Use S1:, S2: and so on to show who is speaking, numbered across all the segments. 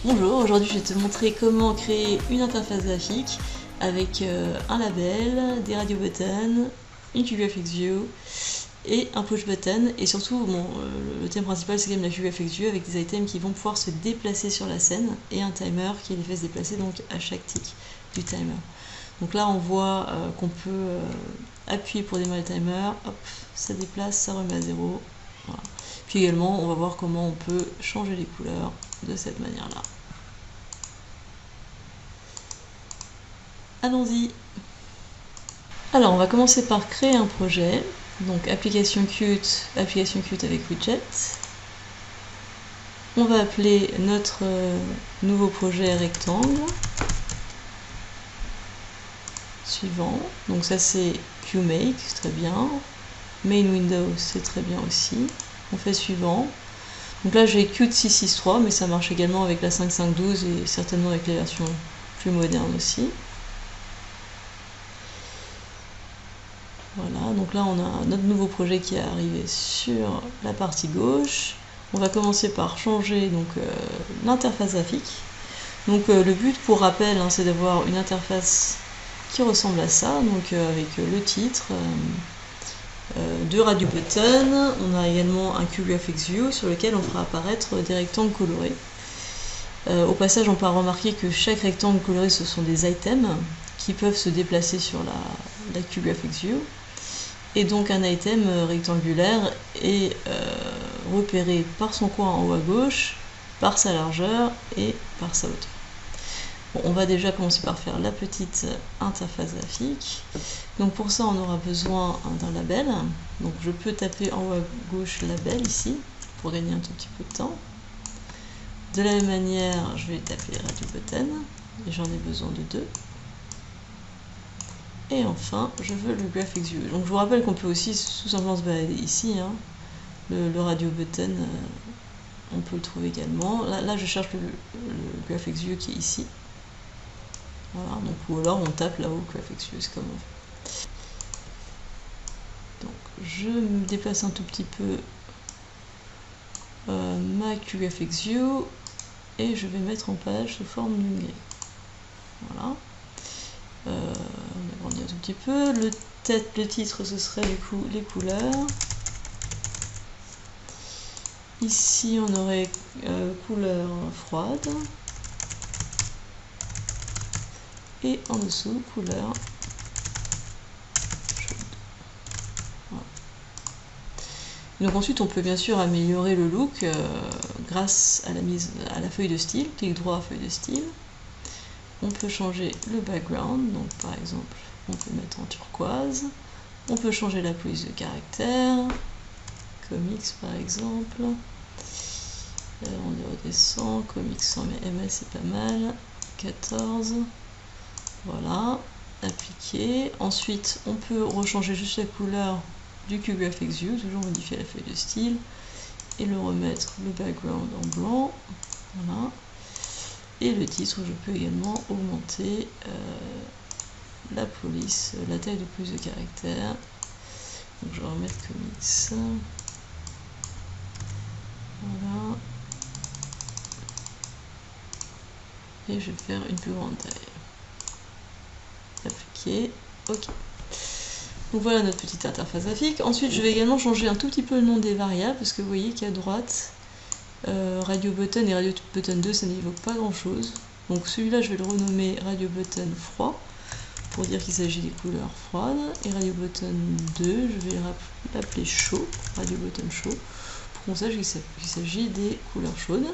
S1: Bonjour, aujourd'hui je vais te montrer comment créer une interface graphique avec un label, des radio buttons, une QGraphicsView et un push button, et surtout le thème principal c'est quand même la QGraphicsView avec des items qui vont pouvoir se déplacer sur la scène et un timer qui les fait se déplacer donc à chaque tick du timer. Donc là on voit qu'on peut appuyer pour démarrer le timer, hop, ça déplace, ça remet à 0. Voilà. Puis également on va voir comment on peut changer les couleurs de cette manière là. Allons-y. Alors on va commencer par créer un projet, donc application Qt avec widget. On va appeler notre nouveau projet rectangle. Suivant, donc ça c'est QMake, c'est très bien. Main Window, c'est très bien aussi. On fait suivant. Donc là j'ai Qt 663, mais ça marche également avec la 5.5.12 et certainement avec les versions plus modernes aussi. Voilà, donc là on a notre nouveau projet qui est arrivé sur la partie gauche. On va commencer par changer l'interface graphique. Donc le but, pour rappel, c'est d'avoir une interface qui ressemble à ça, donc avec le titre, deux radio buttons. On a également un QGraphicsView sur lequel on fera apparaître des rectangles colorés. Au passage, on peut remarquer que chaque rectangle coloré, ce sont des items qui peuvent se déplacer sur la QGraphicsView. Et donc un item rectangulaire est repéré par son coin en haut à gauche, par sa largeur et par sa hauteur. Bon, on va déjà commencer par faire la petite interface graphique. Donc pour ça on aura besoin d'un label. Donc je peux taper en haut à gauche label ici pour gagner un tout petit peu de temps. De la même manière je vais taper radio button et j'en ai besoin de 2. Et enfin, je veux le GraphicsView. Donc je vous rappelle qu'on peut aussi tout simplement se balader ici. Le radio button, on peut le trouver également. Là je cherche le GraphicsView qui est ici. Voilà, donc, ou alors on tape là-haut GraphicsView, c'est comme on fait. Donc je me déplace un tout petit peu ma QGraphicsView et je vais mettre en page sous forme d'une grille. Voilà. On agrandit un tout petit peu. Le titre, ce serait du coup les couleurs. Ici, on aurait couleur froide. Et en dessous, couleur chaude. Voilà. Donc ensuite, on peut bien sûr améliorer le look grâce à la mise à la feuille de style. Clic droit, feuille de style. On peut changer le background, donc par exemple on peut mettre en turquoise, on peut changer la police de caractère, comics par exemple, on redescend, comics sans MS c'est pas mal, 14, voilà, appliquer. Ensuite on peut rechanger juste la couleur du QGraphicsView, toujours modifier la feuille de style, et le remettre le background en blanc, voilà. Et le titre, je peux également augmenter la police, la taille de police de caractère. Donc je vais remettre comics. Voilà. Et je vais faire une plus grande taille. Appliquer. Ok. Donc voilà notre petite interface graphique. Ensuite, je vais également changer un tout petit peu le nom des variables, parce que vous voyez qu'à droite, radio button et radio button 2 ça n'évoque pas grand chose, donc celui-là je vais le renommer radio button froid pour dire qu'il s'agit des couleurs froides, et radio button 2 je vais l'appeler chaud, radio button chaud, pour qu'on sache qu'il s'agit des couleurs chaudes.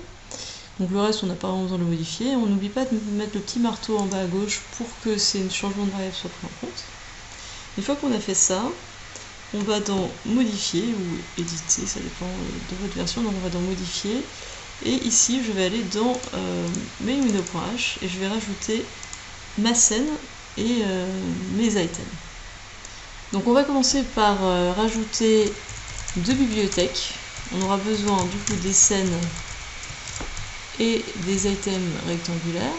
S1: Donc le reste on n'a pas vraiment besoin de le modifier. On n'oublie pas de mettre le petit marteau en bas à gauche pour que ces changements de variable soient pris en compte. Une fois qu'on a fait ça, on va dans modifier ou éditer, ça dépend de votre version, donc on va dans modifier, et ici je vais aller dans mainwindow.h et je vais rajouter ma scène et mes items. Donc on va commencer par rajouter deux bibliothèques. On aura besoin du coup des scènes et des items rectangulaires.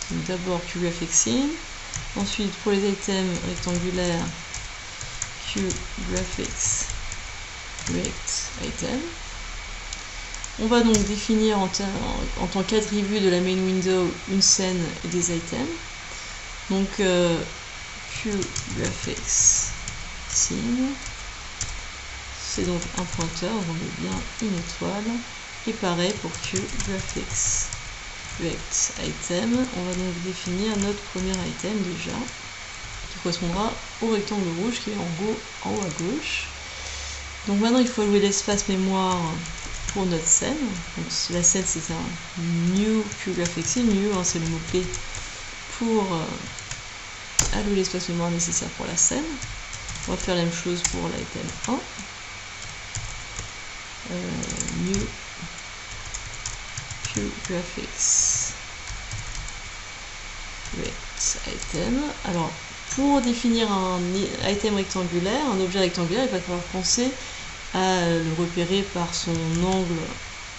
S1: Donc d'abord QGraphicsIn, ensuite pour les items rectangulaires QGraphics Rect Item. On va donc définir en tant qu'attribut de la main window une scène et des items. Donc QGraphics scene, c'est donc un pointeur, on met bien une étoile. Et pareil pour QGraphics Rect Item, on va donc définir notre premier item déjà, qui correspondra au rectangle rouge qui est en haut à gauche. Donc maintenant il faut allouer l'espace mémoire pour notre scène. Donc la scène c'est un new QGraphics scene, new hein, c'est le mot-clé pour allouer l'espace mémoire nécessaire pour la scène. On va faire la même chose pour l'item 1. New QGraphics Rect Item. Alors pour définir un item rectangulaire, un objet rectangulaire, il va falloir penser à le repérer par son angle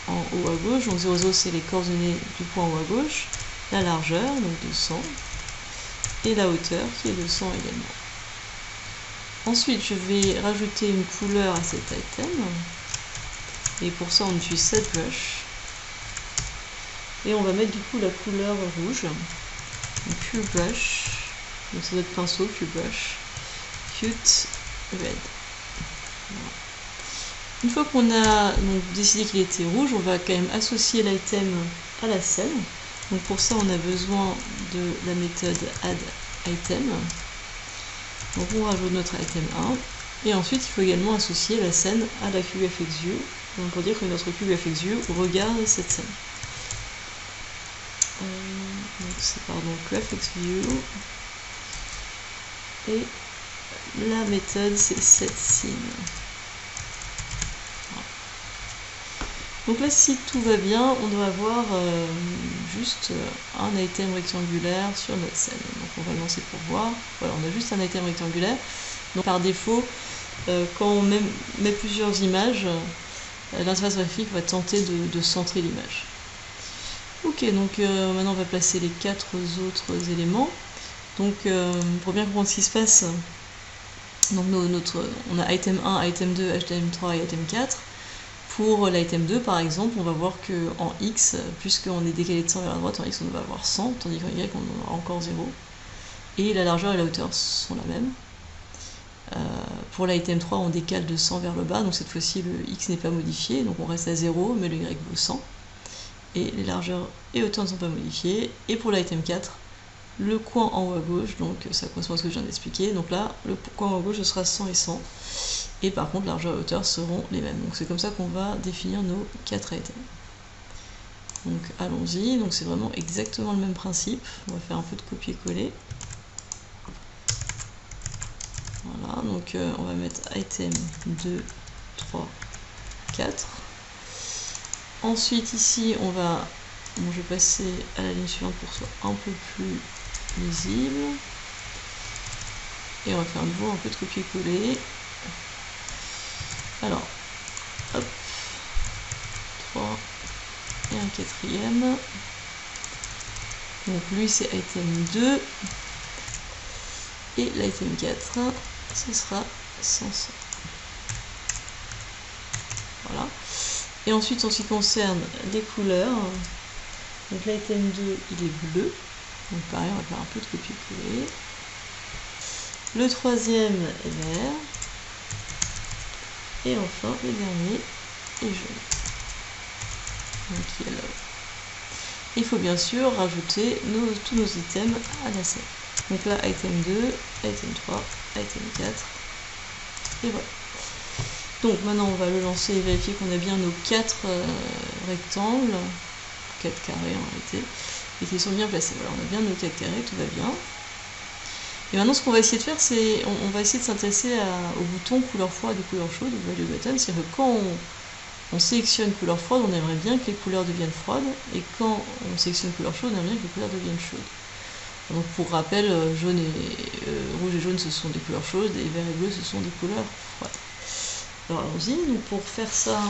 S1: en haut à gauche. Donc 0,0 c'est les coordonnées du point en haut à gauche, la largeur, donc 200, et la hauteur qui est 200 également. Ensuite je vais rajouter une couleur à cet item, et pour ça on utilise cette brush, et on va mettre du coup la couleur rouge, QBrush, donc c'est notre pinceau QBrush, Cute Red. Voilà. Une fois qu'on a donc décidé qu'il était rouge, on va quand même associer l'item à la scène. Donc pour ça on a besoin de la méthode addItem. Donc on rajoute notre item 1, et ensuite il faut également associer la scène à la QGraphics View, donc pour dire que notre QGraphics View regarde cette scène. Donc c'est pardon Graphics View, et la méthode c'est setScene. Voilà. Donc là si tout va bien, on doit avoir juste un item rectangulaire sur notre scène. Donc on va lancer pour voir. Voilà, on a juste un item rectangulaire. Donc par défaut, quand on met plusieurs images, l'interface graphique va tenter de centrer l'image. Ok, donc maintenant on va placer les 4 autres éléments. Donc pour bien comprendre ce qui se passe, donc on a item 1, item 2, item 3 et item 4. Pour l'item 2 par exemple, on va voir qu'en X, puisqu'on est décalé de 100 vers la droite, en X on va avoir 100, tandis qu'en Y on aura encore 0. Et la largeur et la hauteur sont la même. Pour l'item 3 on décale de 100 vers le bas, donc cette fois-ci le X n'est pas modifié, donc on reste à 0, mais le Y vaut 100. Et les largeurs et hauteurs ne sont pas modifiées. Et pour l'item 4, le coin en haut à gauche, donc ça correspond à ce que je viens d'expliquer, donc là le coin en haut à gauche ce sera 100 et 100, et par contre largeur et hauteur seront les mêmes. Donc c'est comme ça qu'on va définir nos 4 items. Donc allons-y, donc c'est vraiment exactement le même principe. On va faire un peu de copier-coller. Voilà, donc on va mettre item 2, 3, 4. Ensuite ici on va, bon, je vais passer à la ligne suivante pour que ce soit un peu plus lisible. Et on va faire à nouveau un peu de copier-coller. Alors, hop, 3 et un quatrième. Donc lui c'est item 2. Et l'item 4, ce sera 100. Voilà. Et ensuite, en ce qui concerne les couleurs, donc l'item 2, il est bleu. Donc pareil, on va faire un peu de copier-coller. Le troisième est vert. Et enfin, le dernier est jaune. Donc yellow. Il faut bien sûr rajouter tous nos items à la scène. Donc là, item 2, item 3, item 4. Et voilà. Donc maintenant on va le lancer et vérifier qu'on a bien nos 4 rectangles, 4 carrés en réalité, et qu'ils sont bien placés. Voilà, on a bien nos 4 carrés, tout va bien. Et maintenant ce qu'on va essayer de faire, c'est on va essayer de s'intéresser au bouton couleur froide et couleur chaude, au value button. C'est-à-dire que quand on sélectionne couleur froide, on aimerait bien que les couleurs deviennent froides, et quand on sélectionne couleur chaude, on aimerait bien que les couleurs deviennent chaudes. Donc pour rappel, rouge et jaune ce sont des couleurs chaudes, et vert et bleu ce sont des couleurs froides. Alors allons-y, donc pour faire ça,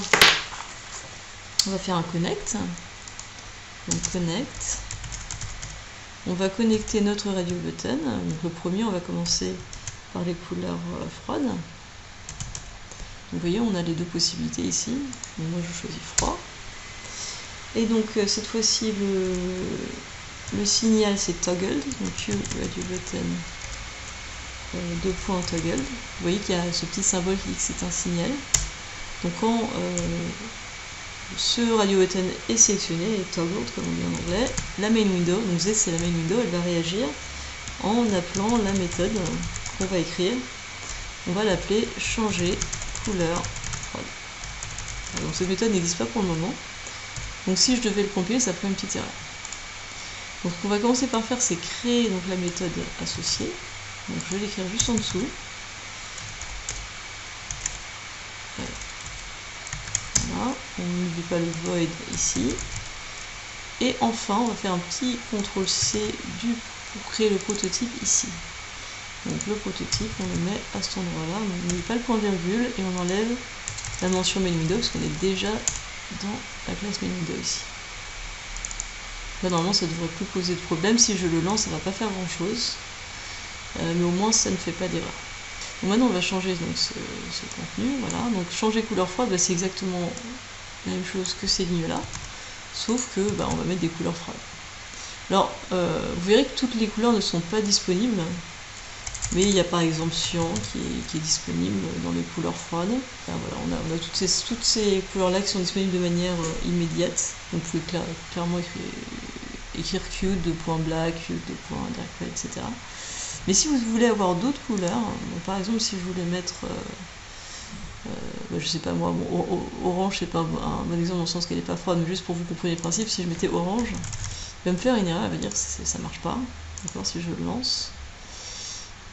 S1: on va faire un connect. Donc connect. On va connecter notre radio button. Donc le premier, on va commencer par les couleurs froides. Donc vous voyez, on a les deux possibilités ici. Donc moi je choisis froid. Et donc cette fois-ci le signal c'est toggled, donc Q radio button 2 points toggled. Vous voyez qu'il y a ce petit symbole qui dit que c'est un signal. Donc quand ce radio button est sélectionné, est toggled comme on dit en anglais, la main window, donc Z c'est la main window, elle va réagir en appelant la méthode qu'on va écrire. On va l'appeler changer couleur prod. Donc cette méthode n'existe pas pour le moment. Donc si je devais le compiler, ça ferait une petite erreur. Donc ce qu'on va commencer par faire, c'est créer donc la méthode associée. Donc je vais l'écrire juste en dessous. Voilà, on n'oublie pas le void ici. Et enfin, on va faire un petit CTRL-C pour créer le prototype ici. Donc le prototype, on le met à cet endroit-là. On n'oublie pas le point virgule et on enlève la mention main window parce qu'on est déjà dans la classe main window ici. Là, normalement, ça ne devrait plus poser de problème. Si je le lance, ça ne va pas faire grand-chose. Mais au moins, ça ne fait pas d'erreur. Donc maintenant, on va changer donc, ce contenu. Voilà. Donc changer couleur froide, c'est exactement la même chose que ces lignes-là. Sauf que on va mettre des couleurs froides. Alors, vous verrez que toutes les couleurs ne sont pas disponibles. Mais il y a par exemple cyan qui est disponible dans les couleurs froides. Là, voilà, on a toutes ces couleurs-là qui sont disponibles de manière immédiate. Donc vous pouvez clairement écrire Q, .black, Q, .dark red, etc. Mais si vous voulez avoir d'autres couleurs, donc par exemple si je voulais mettre, je sais pas moi, orange, c'est pas un bon exemple dans le sens qu'elle n'est pas froide, mais juste pour vous comprendre le principe, si je mettais orange, il va me faire une erreur, elle va dire que ça marche pas. D'accord, si je le lance.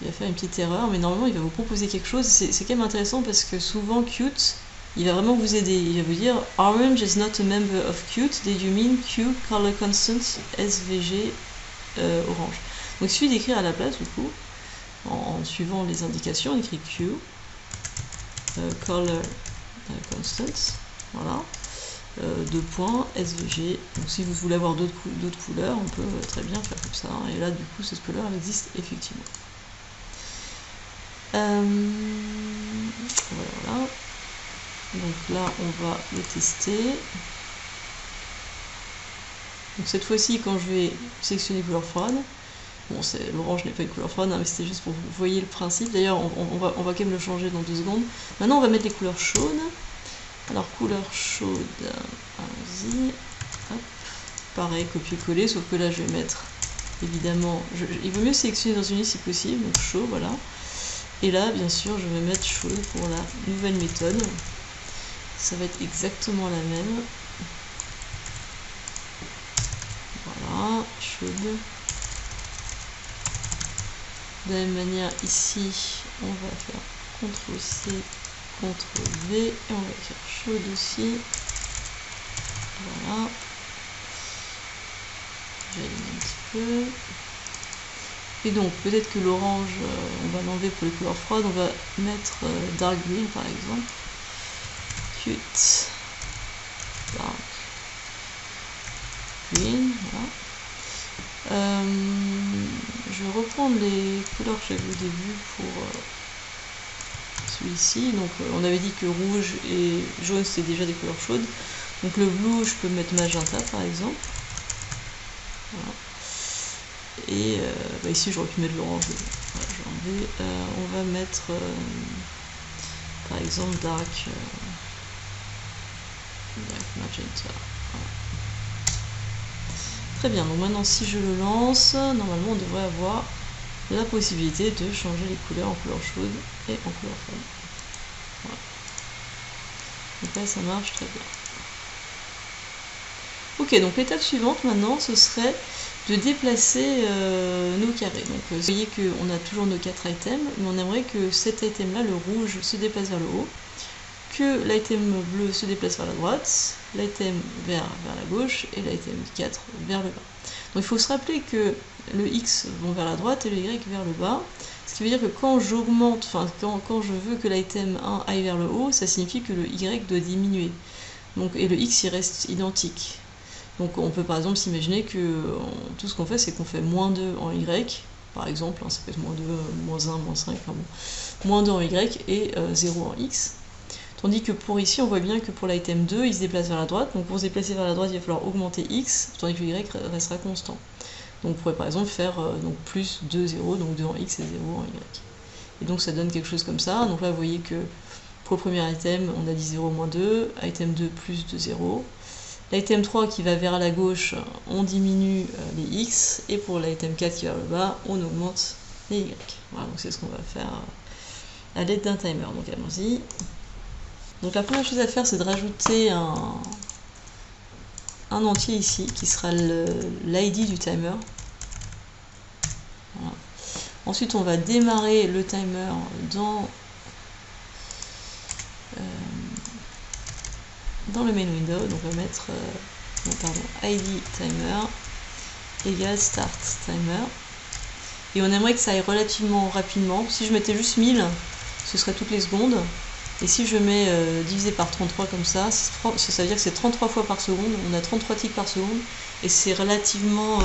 S1: Il va faire une petite erreur, mais normalement il va vous proposer quelque chose. C'est quand même intéressant parce que souvent Qt, il va vraiment vous aider. Il va vous dire Orange is not a member of Qt. Did you mean Q color constant SVG orange? Donc il suffit d'écrire à la place du coup, en suivant les indications, on écrit Q color constant, voilà, 2 points SVG. Donc si vous voulez avoir d'autres couleurs, on peut très bien faire comme ça. Et là du coup cette couleur elle existe effectivement. Voilà. Donc là on va le tester. Donc cette fois-ci quand je vais sélectionner couleur froide, bon l'orange n'est pas une couleur froide, hein, mais c'était juste pour vous voyez le principe. D'ailleurs on va quand même le changer dans 2 secondes. Maintenant on va mettre les couleurs chaudes. Alors couleur chaude, allons-y, hop, pareil, copier-coller, sauf que là je vais mettre évidemment, il vaut mieux sélectionner dans une liste si possible, donc chaud, voilà. Et là, bien sûr, je vais mettre chaude pour la nouvelle méthode. Ça va être exactement la même. Voilà, chaude. De la même manière, ici, on va faire CTRL-C, CTRL-V, et on va faire chaude aussi. Voilà. J'allume un petit peu. Et donc, peut-être que l'orange, on va l'enlever pour les couleurs froides, on va mettre dark green par exemple. Qt dark green, voilà. Je vais reprendre les couleurs que j'avais au début pour celui-ci. Donc, on avait dit que rouge et jaune c'était déjà des couleurs chaudes. Donc, le blue, je peux mettre magenta par exemple. Voilà. Et ici j'aurais pu mettre l'orange, voilà, on va mettre par exemple dark magenta. Voilà. Très bien, donc maintenant si je le lance, normalement on devrait avoir la possibilité de changer les couleurs en couleur chaude et en couleur froide. Voilà. Donc là ça marche très bien. Ok, donc l'étape suivante maintenant ce serait de déplacer nos carrés. Donc vous voyez qu'on a toujours nos 4 items, mais on aimerait que cet item là, le rouge, se déplace vers le haut, que l'item bleu se déplace vers la droite, l'item vert vers la gauche et l'item 4 vers le bas. Donc il faut se rappeler que le X vont vers la droite et le Y vers le bas, ce qui veut dire que quand j'augmente, enfin quand je veux que l'item 1 aille vers le haut, ça signifie que le Y doit diminuer. Donc, et le X il reste identique. Donc on peut par exemple s'imaginer que tout ce qu'on fait, c'est qu'on fait -2 en Y, par exemple, hein, ça peut être -2, -1, -5, enfin bon, -2 en Y et 0 en X. Tandis que pour ici, on voit bien que pour l'item 2, il se déplace vers la droite. Donc pour se déplacer vers la droite, il va falloir augmenter x, tandis que y restera constant. Donc on pourrait par exemple faire donc plus 2, 0, donc 2 en x et 0 en y. Et donc ça donne quelque chose comme ça. Donc là, vous voyez que pour le premier item, on a dit 0 moins 2, item 2 plus 2, 0. L'item 3 qui va vers la gauche, on diminue les x, et pour l'item 4 qui va vers le bas, on augmente les y. Voilà, donc c'est ce qu'on va faire à l'aide d'un timer. Donc allons-y. Donc la première chose à faire, c'est de rajouter un entier ici, qui sera l'ID du timer. Voilà. Ensuite, on va démarrer le timer dans le main window. Donc on va mettre ID timer égale start timer. Et on aimerait que ça aille relativement rapidement. Si je mettais juste 1000, ce serait toutes les secondes. Et si je mets divisé par 33 comme ça, ça veut dire que c'est 33 fois par seconde. On a 33 ticks par seconde. Et c'est relativement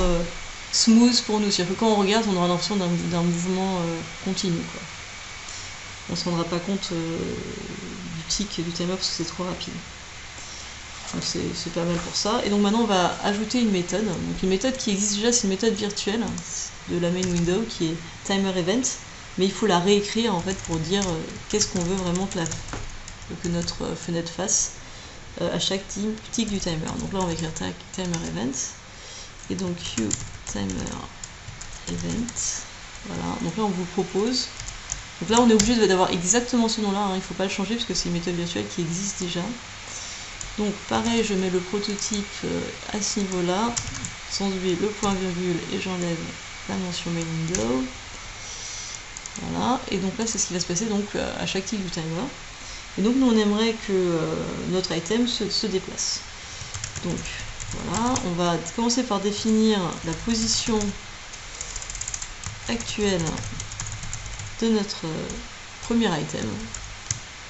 S1: smooth pour nous. C'est-à-dire que quand on regarde, on aura l'impression d'un mouvement continu, quoi. On ne se rendra pas compte du tick et du timer parce que c'est trop rapide. Donc c'est pas mal pour ça. Et donc maintenant on va ajouter une méthode. Donc une méthode qui existe déjà, c'est une méthode virtuelle de la main window qui est timer event. Mais il faut la réécrire en fait pour dire qu'est-ce qu'on veut vraiment que notre fenêtre fasse à chaque tick du timer. Donc là on va écrire timer event. Et donc queue timer event. Voilà. Donc là on vous propose. Donc là on est obligé d'avoir exactement ce nom-là. Hein. Il ne faut pas le changer parce que c'est une méthode virtuelle qui existe déjà. Donc pareil, je mets le prototype à ce niveau-là, sans oublier le point virgule, et j'enlève la mention main window. Voilà, et donc là c'est ce qui va se passer donc à chaque tick du timer. Et donc nous on aimerait que notre item se déplace. Donc voilà, on va commencer par définir la position actuelle de notre premier item,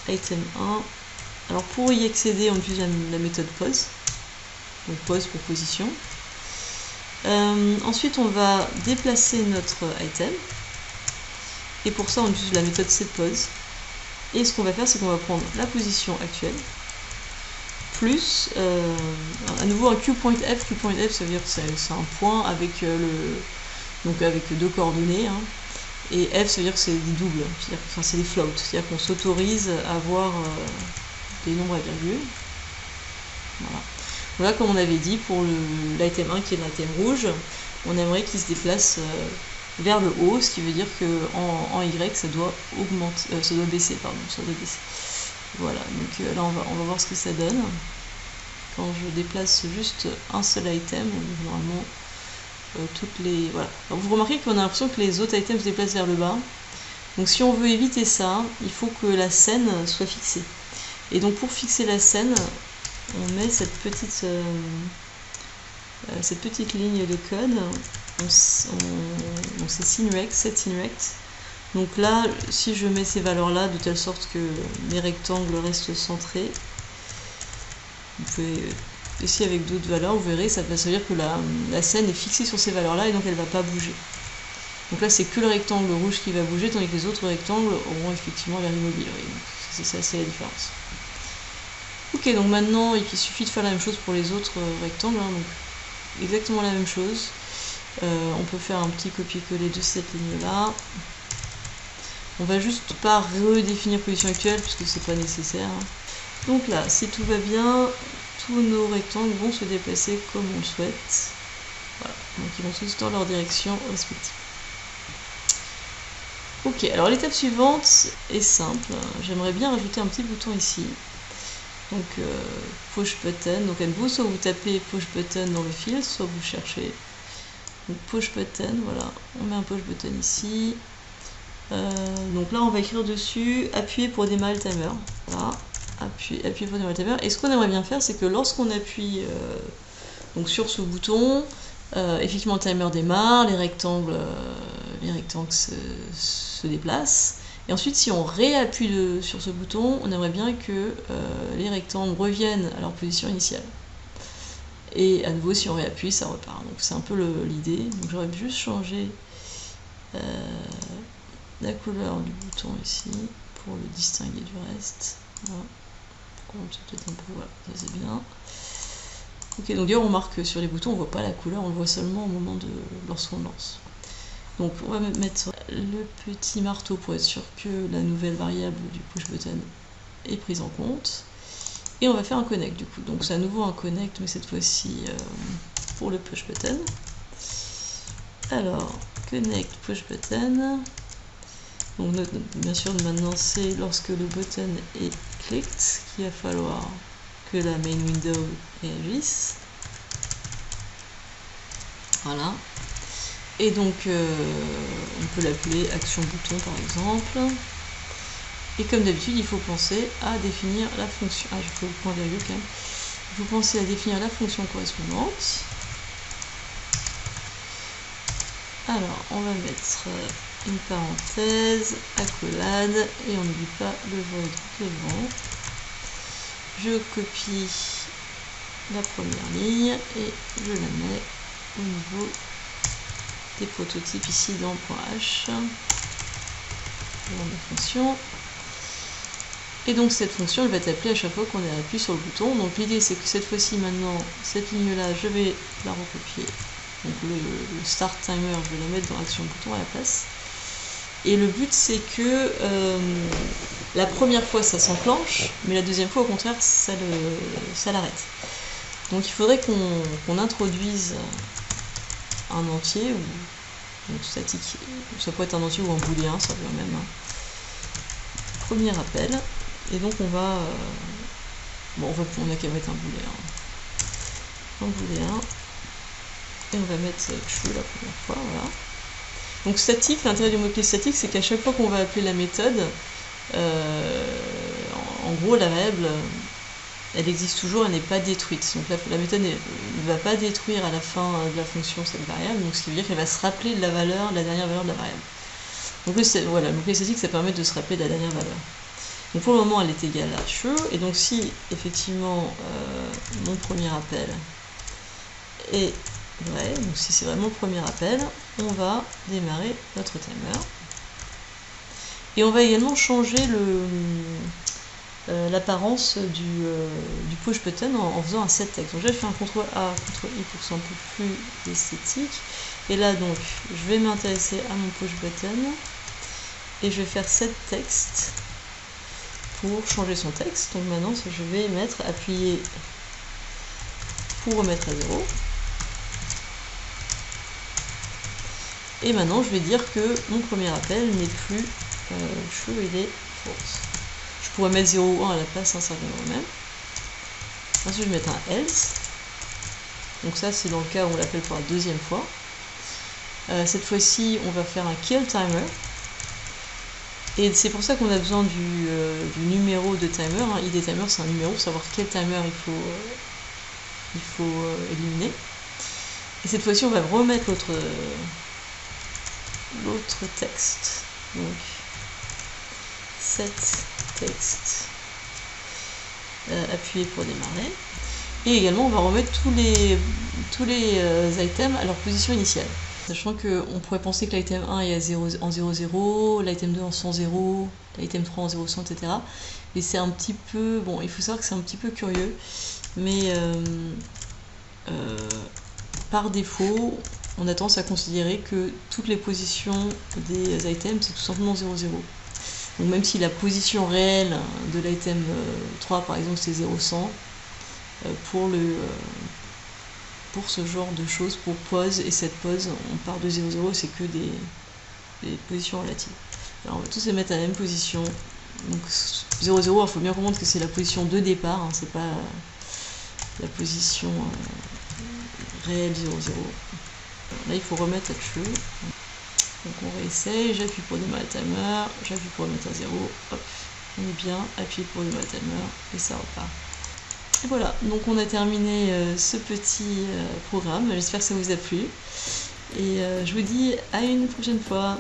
S1: item 1. Alors pour y accéder, on utilise la méthode pose, donc pose pour position. Ensuite, on va déplacer notre item, et pour ça, on utilise la méthode setPose. Et ce qu'on va faire, c'est qu'on va prendre la position actuelle, plus à nouveau un Q.F. Q.F, ça veut dire que c'est un point avec avec deux coordonnées. Hein. Et F, ça veut dire que c'est des doubles, c'est des floats, c'est-à-dire qu'on s'autorise à avoir des nombres à virgule. Voilà. Voilà, comme on avait dit, pour l'item 1 qui est l'item rouge, on aimerait qu'il se déplace vers le haut, ce qui veut dire qu'en Y, ça doit baisser, Voilà, donc là, on va voir ce que ça donne. Quand je déplace juste un seul item, normalement, toutes les... Voilà. Alors, vous remarquez qu'on a l'impression que les autres items se déplacent vers le bas. Donc si on veut éviter ça, il faut que la scène soit fixée. Et donc pour fixer la scène, on met cette petite ligne de code. Donc c'est sinRect, set sinRect. Donc là, si je mets ces valeurs-là de telle sorte que mes rectangles restent centrés, vous pouvez essayer avec d'autres valeurs, vous verrez, ça veut dire que la scène est fixée sur ces valeurs-là et donc elle ne va pas bouger. Donc là, c'est que le rectangle rouge qui va bouger, tandis que les autres rectangles auront effectivement l'air immobile. C'est ça, c'est la différence. Ok, donc maintenant, il suffit de faire la même chose pour les autres rectangles. Hein, donc exactement la même chose. On peut faire un petit copier-coller de cette ligne-là. On va juste pas redéfinir position actuelle, puisque c'est pas nécessaire. Hein. Donc là, si tout va bien, tous nos rectangles vont se déplacer comme on le souhaite. Voilà, donc ils vont tous dans leur direction respective. Ok, alors l'étape suivante est simple. J'aimerais bien rajouter un petit bouton ici. Donc push button. Donc à nouveau, soit vous tapez push button dans le fil, soit vous cherchez donc, push button. Voilà, on met un push button ici. Donc là, on va écrire dessus appuyer pour démarrer le timer. Voilà, appuyer pour démarrer le timer. Et ce qu'on aimerait bien faire, c'est que lorsqu'on appuie donc sur ce bouton, effectivement le timer démarre, les rectangles se déplacent. Et ensuite, si on réappuie sur ce bouton, on aimerait bien que les rectangles reviennent à leur position initiale. Et à nouveau, si on réappuie, ça repart. Donc c'est un peu l'idée. Donc j'aurais juste changé la couleur du bouton ici pour le distinguer du reste. Voilà. c'est peut-être un peu, voilà, ça c'est bien. Ok, donc d'ailleurs on remarque sur les boutons, on voit pas la couleur, on le voit seulement au moment de lorsqu'on lance. Donc on va mettre le petit marteau pour être sûr que la nouvelle variable du push button est prise en compte. Et on va faire un connect du coup. Donc c'est à nouveau un connect, mais cette fois-ci pour le push button. Alors, connect push button. Donc bien sûr maintenant c'est lorsque le button est clicked qu'il va falloir que la main window réagisse. Voilà. Et donc on peut l'appeler action bouton par exemple. Et comme d'habitude, il faut penser à définir la fonction. Ah, je peux le point virgule quand même. Il faut penser à définir la fonction correspondante. Alors, on va mettre une parenthèse, accolade, et on n'oublie pas le void devant. Je copie la première ligne et je la mets au niveau des prototypes ici dans .h. Dans la fonction. Et donc cette fonction elle va être appelée à chaque fois qu'on appuie sur le bouton. Donc l'idée c'est que cette fois-ci maintenant, cette ligne là, je vais la recopier. Donc le start timer, je vais la mettre dans action bouton à la place. Et le but c'est que la première fois ça s'enclenche, mais la deuxième fois au contraire ça l'arrête. Donc il faudrait qu'on introduise un entier, ou donc statique, ça peut être un entier ou un booléen, ça veut même. Premier appel. Et donc on va... bon, on a qu'à mettre un booléen. Un booléen. Et on va mettre true la première fois, voilà. Donc statique, l'intérêt du mot-clé statique, c'est qu'à chaque fois qu'on va appeler la méthode, en gros la variable, elle existe toujours, elle n'est pas détruite. Donc la méthode ne va pas détruire à la fin de la fonction cette variable, donc ce qui veut dire qu'elle va se rappeler de la valeur, de la dernière valeur de la variable. Donc voilà, le mot-clé statique, ça permet de se rappeler de la dernière valeur. Donc pour le moment, elle est égale à true, et donc si effectivement mon premier appel est vrai, donc si c'est vraiment le premier appel, on va démarrer notre timer. Et on va également changer l'apparence du push button en faisant un set text. Donc j'ai fait un CTRL A, CTRL I pour que ce soit un peu plus esthétique. Et là donc, je vais m'intéresser à mon push button et je vais faire set text pour changer son texte. Donc maintenant, je vais mettre appuyer pour remettre à 0. Et maintenant, je vais dire que mon premier appel n'est plus true, il est false. Je pourrais mettre 0 ou 1 à la place, hein, ça reviendra même. Ensuite, je vais mettre un else. Donc ça, c'est dans le cas où on l'appelle pour la deuxième fois. Cette fois-ci, on va faire un kill timer. Et c'est pour ça qu'on a besoin du numéro de timer. Hein. ID timer, c'est un numéro pour savoir quel timer il faut éliminer. Et cette fois-ci, on va remettre l'autre texte. Donc, set text, appuyer pour démarrer. Et également, on va remettre tous les items à leur position initiale. Sachant qu'on pourrait penser que l'item 1 est en 0, 0, l'item 2 en 100, 0, l'item 3 en 0, 100, etc. Et c'est un petit peu... Bon, il faut savoir que c'est un petit peu curieux, mais par défaut, on a tendance à considérer que toutes les positions des items, c'est tout simplement 0, 0. Donc même si la position réelle de l'item 3, par exemple, c'est 0, 100, pour ce genre de choses, pour pause et cette pause, on part de 0, 0, c'est que des positions relatives. Alors on va tous les mettre à la même position. Donc 0, 0, il faut bien comprendre que c'est la position de départ, hein, c'est pas la position réelle 0, 0. Là il faut remettre à true. Donc on réessaye, j'appuie pour démarrer le timer, j'appuie pour remettre à 0, hop, on est bien, appuie pour démarrer le timer et ça repart. Et voilà, donc on a terminé ce petit programme, j'espère que ça vous a plu. Et je vous dis à une prochaine fois.